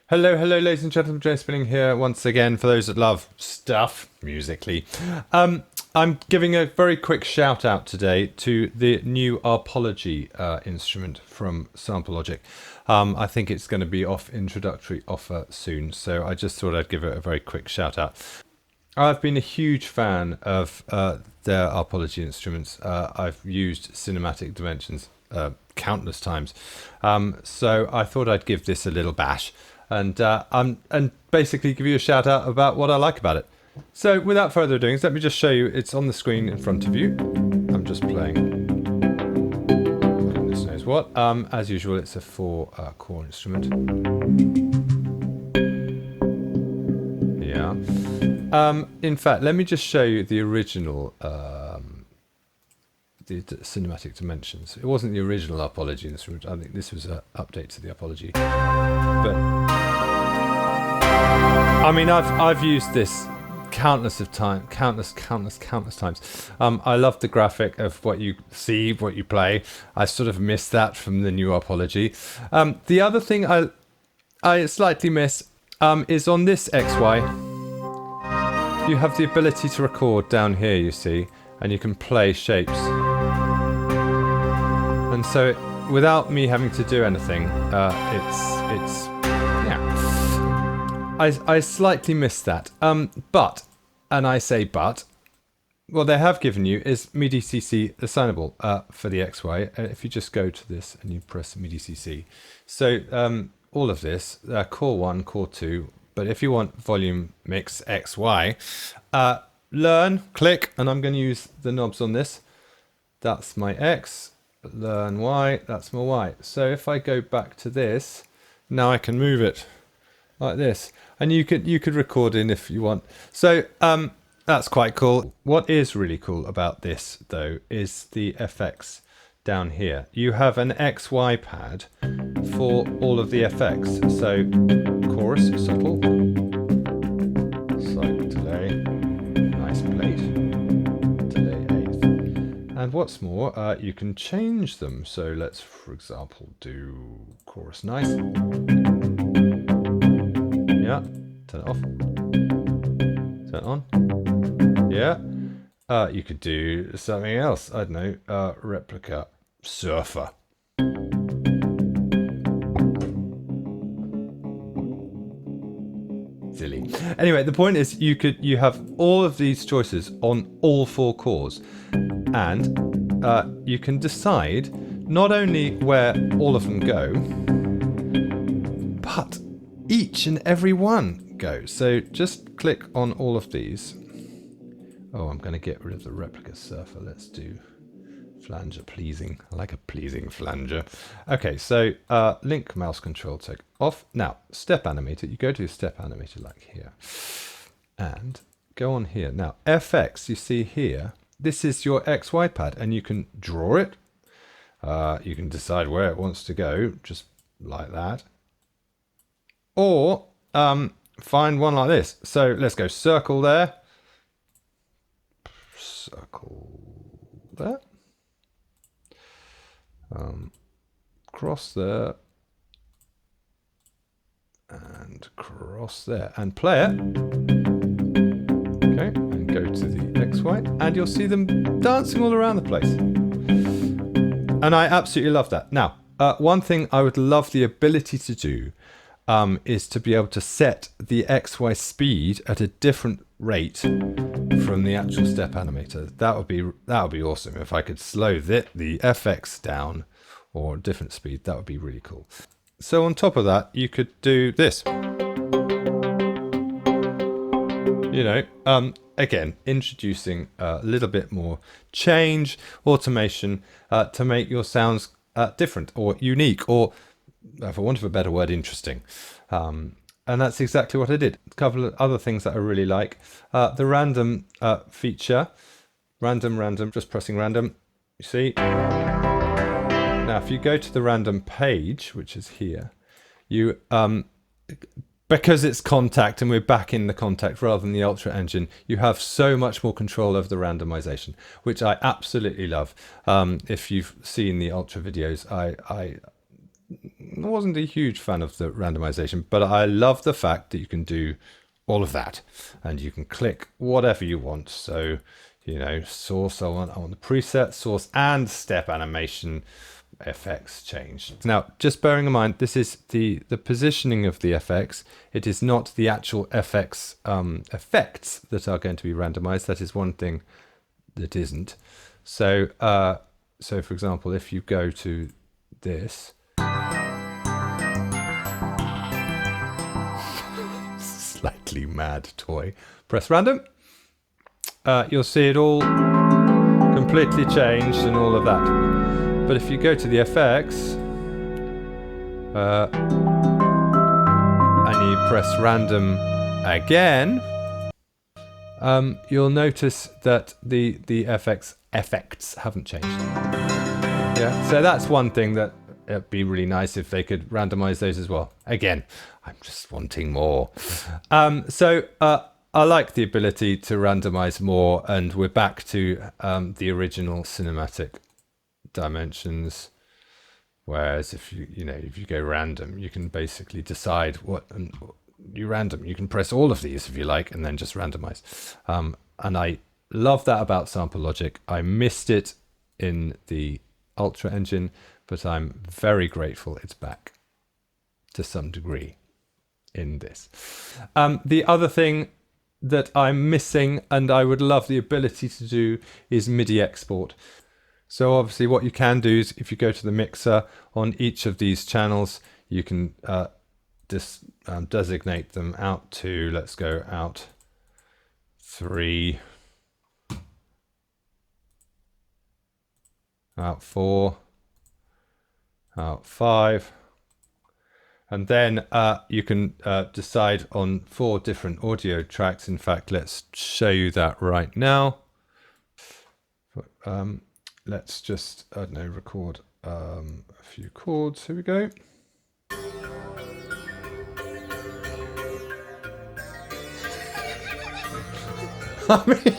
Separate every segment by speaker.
Speaker 1: Hello, ladies and gentlemen. Jay Spinning here once again. For those that love stuff musically, I'm giving a very quick shout out today to the new Arpology instrument from Arpology. I think it's going to be off introductory offer soon, so I just thought I'd give it a very quick shout out. I've been a huge fan of their Arpology instruments. I've used cinematic dimensions countless times, so I thought I'd give this a little bash and basically give you a shout out about what I like about it. So without further ado, let me just show you. It's on the screen in front of you. I'm just playing goodness knows what. As usual, it's a 4-chord instrument. Yeah. In fact, let me just show you the original the cinematic dimensions. It wasn't the original Arpology instrument. I think this was an update to the Arpology. But I mean, I've used this countless times. I love the graphic of what you see, what you play. I sort of miss that from the new Arpology. The other thing I slightly miss is on this XY. You have the ability to record down here, you see, and you can play shapes. And so, without me having to do anything, yeah. I slightly miss that. But, and I say but, what they have given you is MIDI CC assignable for the XY. If you just go to this and you press MIDI CC. So, all of this, core 1, core 2, but if you want volume mix XY, learn, click, and I'm going to use the knobs on this. That's my X, learn Y, that's my Y. So if I go back to this, now I can move it like this. And you could record in if you want. So that's quite cool. What is really cool about this though is the FX down here. You have an XY pad for all of the FX. So chorus, subtle, slight delay, nice plate, delay eighth. And what's more, you can change them. So let's, for example, do chorus nice. Yeah, turn it off. Turn it on. Yeah. You could do something else. I don't know, replica surfer. Silly. Anyway, the point is you have all of these choices on all 4 chords, and you can decide not only where all of them go, but each and every one goes. So just click on all of these. Oh, I'm going to get rid of the replica surfer. Let's do flanger pleasing. I like a pleasing flanger. Okay, so link mouse control take off. Now, step animator. You go to step animator like here. And go on here. Now, FX, you see here, this is your XY pad, and you can draw it. You can decide where it wants to go, just like that. Or find one like this. So let's go circle there. Circle there. Cross there. And cross there. And play it. Okay, and go to the XY. And you'll see them dancing all around the place. And I absolutely love that. Now, one thing I would love the ability to do is to be able to set the XY speed at a different rate from the actual step animator. That would be awesome. If I could slow the FX down or a different speed, that would be really cool. So on top of that, you could do this. You know, again, introducing a little bit more change, automation to make your sounds different or unique, or, for want of a better word, interesting. And that's exactly what I did. A couple of other things that I really like. The random feature. Random, just pressing random. You see? Now, if you go to the random page, which is here, you because it's Contact and we're back in the Contact rather than the Ultra engine, you have so much more control over the randomization, which I absolutely love. If you've seen the Ultra videos, wasn't a huge fan of the randomization, but I love the fact that you can do all of that and you can click whatever you want. So, you know, source, I want the preset, source and step animation FX changed. Now, just bearing in mind, this is the positioning of the FX. It is not the actual FX effects that are going to be randomized. That is one thing that isn't. So, so for example, if you go to this, slightly mad toy, press random, you'll see it all completely changed and all of that. But if you go to the FX and you press random again, you'll notice that the FX effects haven't changed. Yeah, so that's one thing that it'd be really nice if they could randomize those as well. Again, I'm just wanting more. So I like the ability to randomize more, and we're back to the original cinematic dimensions. Whereas if you go random, you can basically decide what you random. You can press all of these if you like, and then just randomize. And I love that about sample logic. I missed it in the Ultra engine, but I'm very grateful it's back to some degree in this. The other thing that I'm missing and I would love the ability to do is MIDI export. So obviously what you can do is if you go to the mixer on each of these channels, you can designate them out to, let's go out 3, out 4, out 5, and then you can decide on 4 different audio tracks. In fact, let's show you that right now. Let's just, I don't know, record a few chords. Here we go. I mean,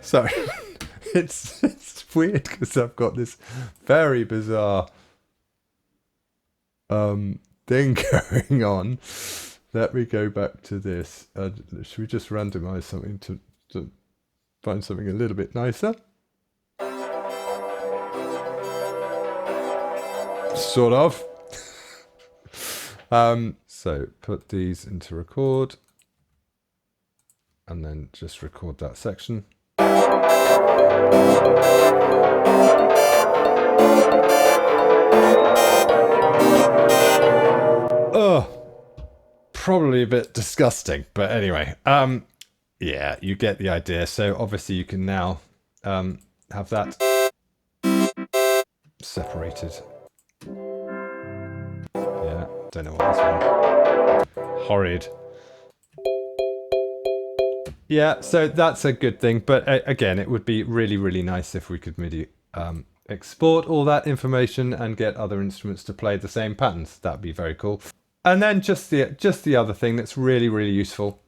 Speaker 1: sorry, it's weird because I've got this very bizarre thing going on. Let me go back to this. Should we just randomize something to find something a little bit nicer? Sort of. So put these into record and then just record that section. Oh, probably a bit disgusting, but anyway, yeah, you get the idea. So obviously you can now have that separated. Yeah, don't know what this one. Horrid. Yeah, so that's a good thing, but again, it would be really, really nice if we could MIDI export all that information and get other instruments to play the same patterns. That'd be very cool. And then just the other thing that's really, really useful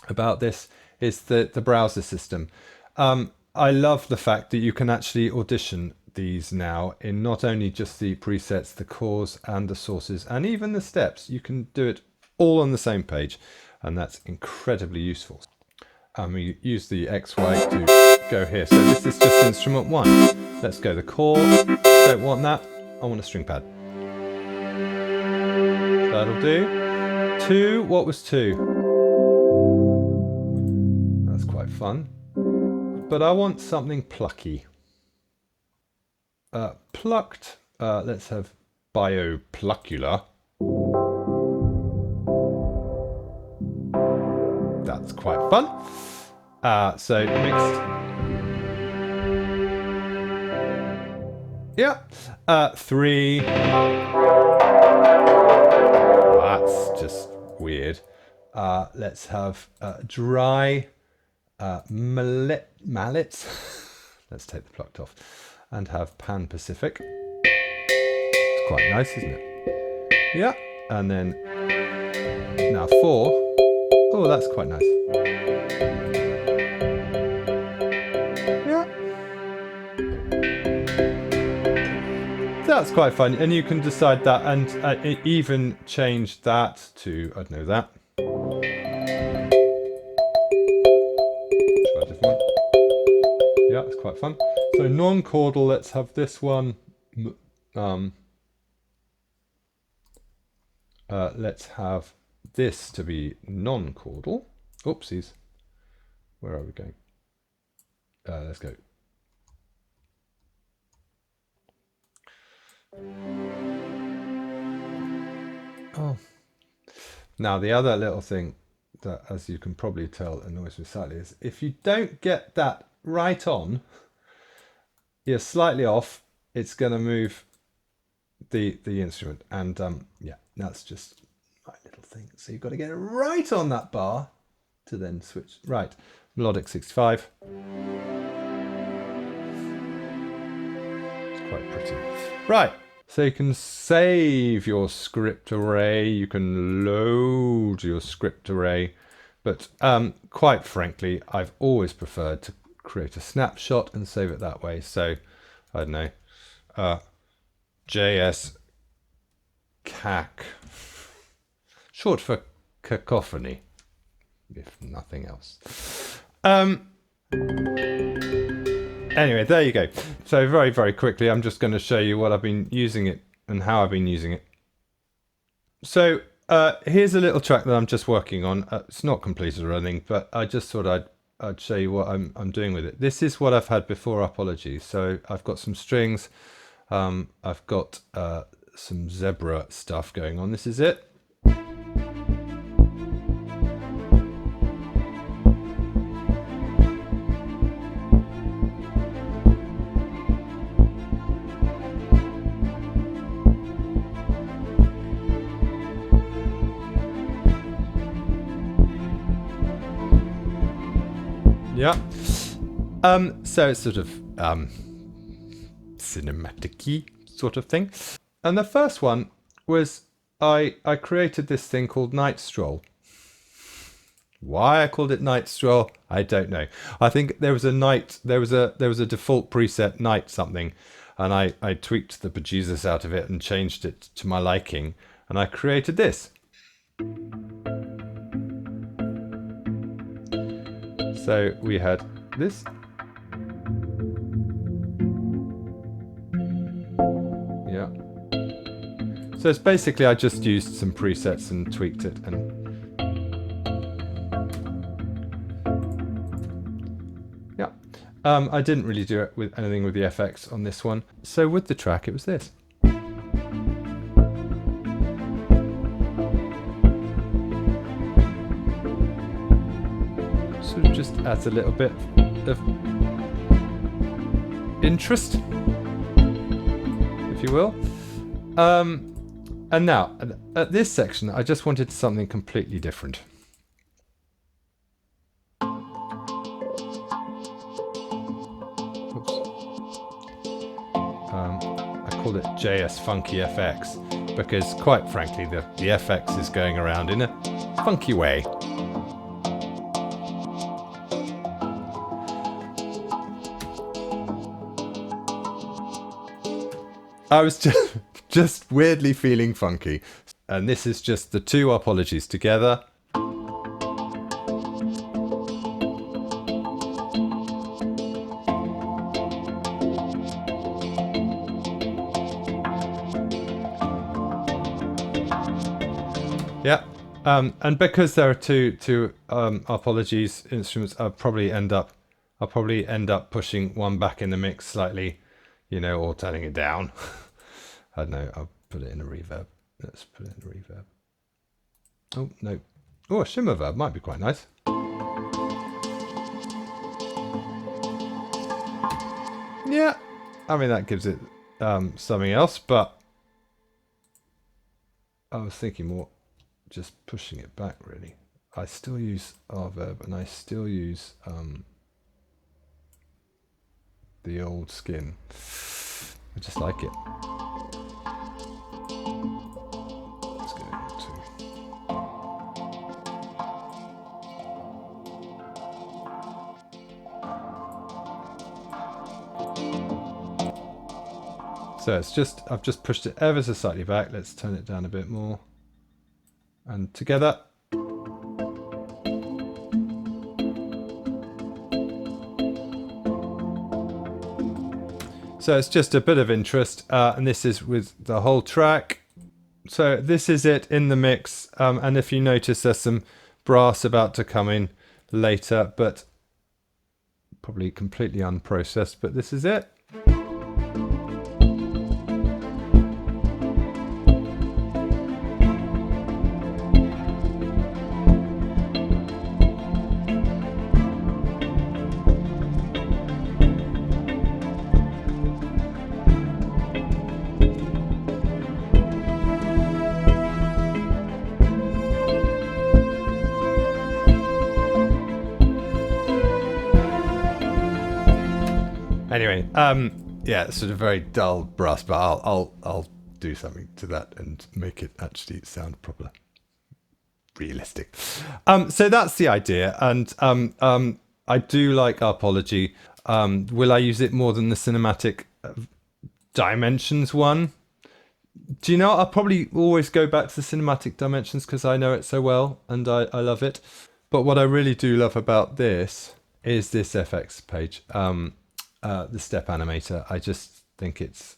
Speaker 1: about this is the browser system. I love the fact that you can actually audition these now in not only just the presets, the cores and the sources, and even the steps. You can do it all on the same page, and that's incredibly useful. We use the XY to go here. So this is just instrument 1. Let's go the core. Don't want that. I want a string pad. That'll do. 2. What was 2? That's quite fun. But I want something plucky. Plucked. Let's have bioplucular. That's quite fun. So mixed. Yeah. 3. That's just weird. Let's have dry mallets. Let's take the plucked off and have Pan Pacific. It's quite nice, isn't it? Yeah. And then now 4. Oh, that's quite nice. Yeah. that's quite fun, and you can decide that, and even change that to, I don't know, that. Try a different one. Yeah, it's quite fun. So non-chordal, let's have this one. Let's have this to be non-chordal. Oopsies. Where are we going? Let's go. Oh. Now the other little thing that, as you can probably tell, annoys me slightly is if you don't get that right on, you're slightly off, it's going to move the instrument. And yeah, that's just my little thing. So you've got to get it right on that bar to then switch. Right, melodic 65. It's quite pretty. Right. So you can save your script array, you can load your script array, but quite frankly, I've always preferred to create a snapshot and save it that way. So, I don't know, JS cac, short for cacophony, if nothing else. Anyway, there you go. So very, very quickly, I'm just going to show you what I've been using it and how I've been using it. So here's a little track that I'm just working on. It's not completed or anything, but I just thought I'd show you what I'm doing with it. This is what I've had before Arpology. So I've got some strings. I've got some zebra stuff going on. This is it. Yeah. So it's sort of cinematic-y sort of thing. And the first one was I created this thing called Night Stroll. Why I called it Night Stroll, I don't know. I think there was a default preset night something, and I tweaked the bejesus out of it and changed it to my liking, and I created this. So we had this. Yeah. So it's basically I just used some presets and tweaked it, and yeah. I didn't really do it with anything with the FX on this one. So with the track, it was this. Sort of just adds a little bit of interest, if you will. And now, at this section, I just wanted something completely different. Oops. I called it JS Funky FX because, quite frankly, the FX is going around in a funky way. I was just weirdly feeling funky. And this is just the two Arpologies together. Yeah. And because there are two Arpologies instruments, I'll probably end up pushing one back in the mix slightly, you know, or turning it down. I don't know, I'll put it in a reverb. Let's put it in a reverb. Oh, no. Oh, a shimmer verb might be quite nice. Yeah, I mean, that gives it something else, but I was thinking more just pushing it back, really. I still use R-verb, and I still use the old skin. I just like it. Let's go to. So it's just, I've just pushed it ever so slightly back. Let's turn it down a bit more. And together. So it's just a bit of interest, and this is with the whole track. So this is it in the mix, and if you notice there's some brass about to come in later, but probably completely unprocessed, but this is it. Anyway, yeah, it's sort of very dull brass, but I'll do something to that and make it actually sound proper, realistic. So that's the idea, and I do like Arpology. Will I use it more than the cinematic dimensions one? Do you know, I'll probably always go back to the cinematic dimensions because I know it so well and I love it. But what I really do love about this is this FX page. The step animator. I just think it's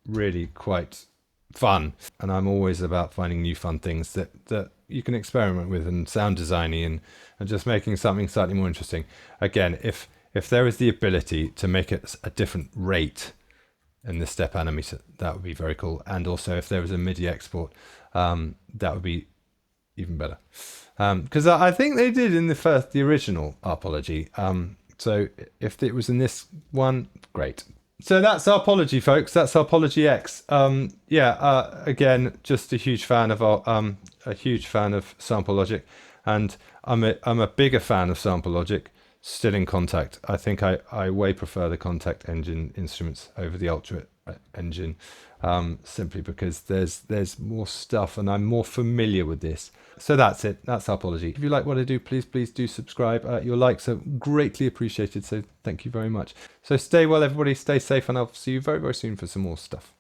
Speaker 1: really quite fun, and I'm always about finding new fun things that you can experiment with, and sound designy, and just making something slightly more interesting. Again, if there is the ability to make it a different rate in the step animator, that would be very cool. And also if there was a MIDI export, that would be even better, because I think they did in the original Arpology. So if it was in this one, great. So that's Arpology, folks. That's Arpology X. Again, just a huge fan of Sample Logic, and I'm a bigger fan of Sample Logic. Still in Contact. I think I way prefer the Contact engine instruments over the Ultra engine, simply because there's more stuff and I'm more familiar with this. So that's it. That's Arpology. If you like what I do, please do subscribe. Your likes are greatly appreciated, so thank you very much. So stay well, everybody. Stay safe, and I'll see you very, very soon for some more stuff.